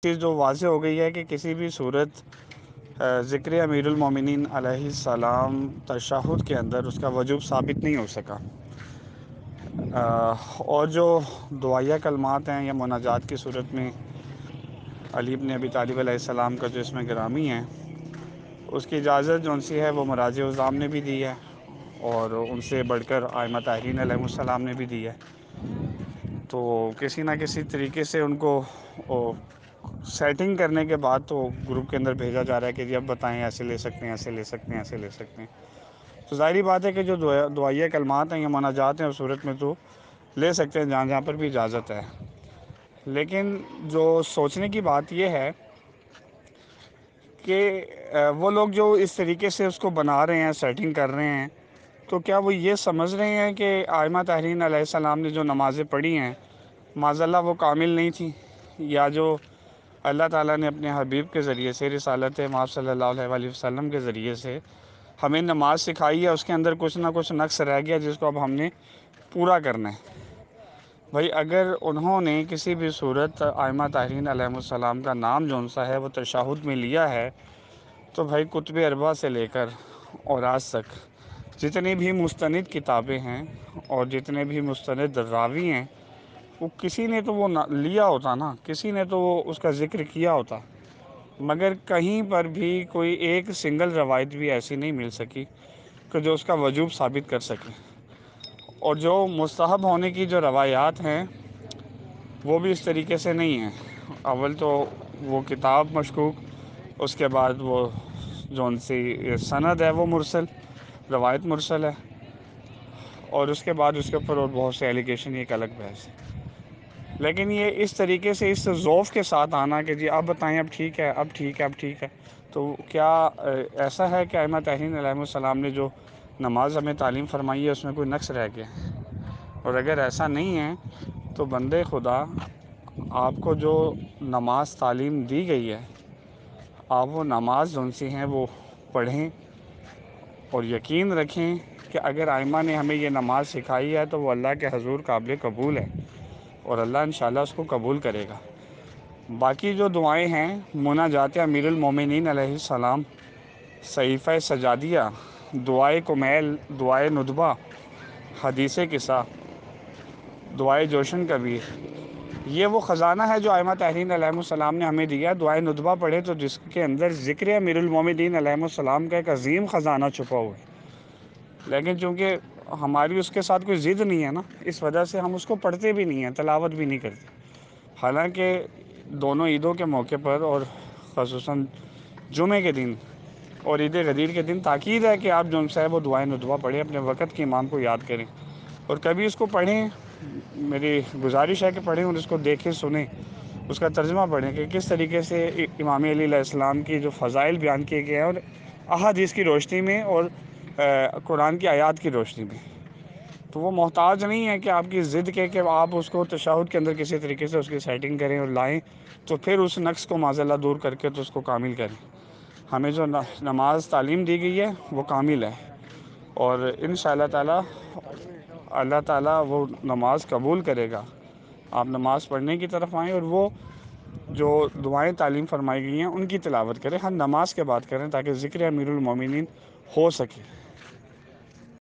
چیز جو واضح ہو گئی ہے کہ کسی بھی صورت ذکر امیر المومنین علیہ السلام تشہد کے اندر اس کا وجوب ثابت نہیں ہو سکا، اور جو دعائیہ کلمات ہیں یا مناجات کی صورت میں علی بن ابی طالب علیہ السلام کا جو اسم گرامی ہے اس کی اجازت جو سی ہے وہ مراجع عظام نے بھی دی ہے، اور ان سے بڑھ کر ائمہ طاہرین علیہ السلام نے بھی دی ہے۔ تو کسی نہ کسی طریقے سے ان کو سیٹنگ کرنے کے بعد تو گروپ کے اندر بھیجا جا رہا ہے کہ جی اب بتائیں ایسے لے سکتے ہیں، ایسے لے سکتے ہیں، ایسے لے سکتے ہیں۔ تو ظاہری بات ہے کہ جو دعائیہ کلمات ہیں یا مناجات ہیں اس صورت میں تو لے سکتے ہیں جہاں جہاں پر بھی اجازت ہے، لیکن جو سوچنے کی بات یہ ہے کہ وہ لوگ جو اس طریقے سے اس کو بنا رہے ہیں، سیٹنگ کر رہے ہیں، تو کیا وہ یہ سمجھ رہے ہیں کہ ائمہ طاہرین علیہ السلام نے جو نمازیں پڑھی ہیں معذاللہ وہ کامل نہیں تھیں، یا جو اللہ تعالیٰ نے اپنے حبیب کے ذریعے سے رسالت مآب صلی اللہ علیہ وآلہ وسلم کے ذریعے سے ہمیں نماز سکھائی ہے، اس کے اندر کچھ نہ کچھ نقص رہ گیا جس کو اب ہم نے پورا کرنا ہے۔ بھائی اگر انہوں نے کسی بھی صورت ائمہ طاہرین علیہ السلام کا نام جون سا ہے وہ تشہد میں لیا ہے، تو بھائی کتب اربعہ سے لے کر اور آج تک جتنی بھی مستند کتابیں ہیں اور جتنے بھی مستند راوی ہیں، وہ کسی نے تو وہ لیا ہوتا نا، کسی نے تو وہ اس کا ذکر کیا ہوتا، مگر کہیں پر بھی کوئی ایک سنگل روایت بھی ایسی نہیں مل سکی کہ جو اس کا وجوب ثابت کر سکے۔ اور جو مستحب ہونے کی جو روایات ہیں وہ بھی اس طریقے سے نہیں ہیں۔ اول تو وہ کتاب مشکوک، اس کے بعد وہ جون سی سند ہے وہ مرسل، روایت مرسل ہے، اور اس کے بعد اس کے اوپر اور بہت سے ایلیگیشن، ایک الگ بحث ہے۔ لیکن یہ اس طریقے سے اس ذوف کے ساتھ آنا کہ جی اب بتائیں، اب ٹھیک ہے، اب ٹھیک ہے، اب ٹھیک ہے، تو کیا ایسا ہے کہ ائمہ طاہرین علیہ السلام نے جو نماز ہمیں تعلیم فرمائی ہے اس میں کوئی نقص رہ گیا ہے؟ اور اگر ایسا نہیں ہے تو بندے خدا، آپ کو جو نماز تعلیم دی گئی ہے آپ وہ نماز جون سی ہیں وہ پڑھیں، اور یقین رکھیں کہ اگر ائمہ نے ہمیں یہ نماز سکھائی ہے تو وہ اللہ کے حضور قابل قبول ہے، اور اللہ انشاءاللہ اس کو قبول کرے گا۔ باقی جو دعائیں ہیں، مناجات امیر المومنین علیہ السلام، صحیفہ سجادیہ، دعائے کمیل، دعائے ندبہ، حدیث قصہ، دعائے جوشن کبیر، یہ وہ خزانہ ہے جو ائمہ طاہرین علیہ السلام نے ہمیں دیا۔ دعائے ندبہ پڑھے تو جس کے اندر ذکر امیر المومنین علیہ السلام کا ایک عظیم خزانہ چھپا ہوا ہے، لیکن چونکہ ہماری اس کے ساتھ کوئی ضد نہیں ہے نا، اس وجہ سے ہم اس کو پڑھتے بھی نہیں ہیں، تلاوت بھی نہیں کرتے۔ حالانکہ دونوں عیدوں کے موقع پر، اور خصوصاً جمعے کے دن اور عید غدیر کے دن، تاکید ہے کہ آپ جو ہے وہ دعائے ندبہ پڑھیں، اپنے وقت کے امام کو یاد کریں، اور کبھی اس کو پڑھیں، میری گزارش ہے کہ پڑھیں اور اس کو دیکھیں، سنیں، اس کا ترجمہ پڑھیں کہ کس طریقے سے امام علی علیہ السلام کی جو فضائل بیان کیے گئے ہیں، اور احادیث کی روشنی میں اور قرآن کی آیات کی روشنی میں۔ تو وہ محتاج نہیں ہے کہ آپ کی ضد کے کہ آپ اس کو تشہد کے اندر کسی طریقے سے اس کی سیٹنگ کریں اور لائیں، تو پھر اس نقص کو معاذ اللہ دور کر کے تو اس کو کامل کریں۔ ہمیں جو نماز تعلیم دی گئی ہے وہ کامل ہے، اور انشاءاللہ تعالی اللہ تعالیٰ وہ نماز قبول کرے گا۔ آپ نماز پڑھنے کی طرف آئیں اور وہ جو دعائیں تعلیم فرمائی گئی ہیں ان کی تلاوت کریں، ہر نماز کے بعد کریں، تاکہ ذکر امیر المومنین ہو سکے۔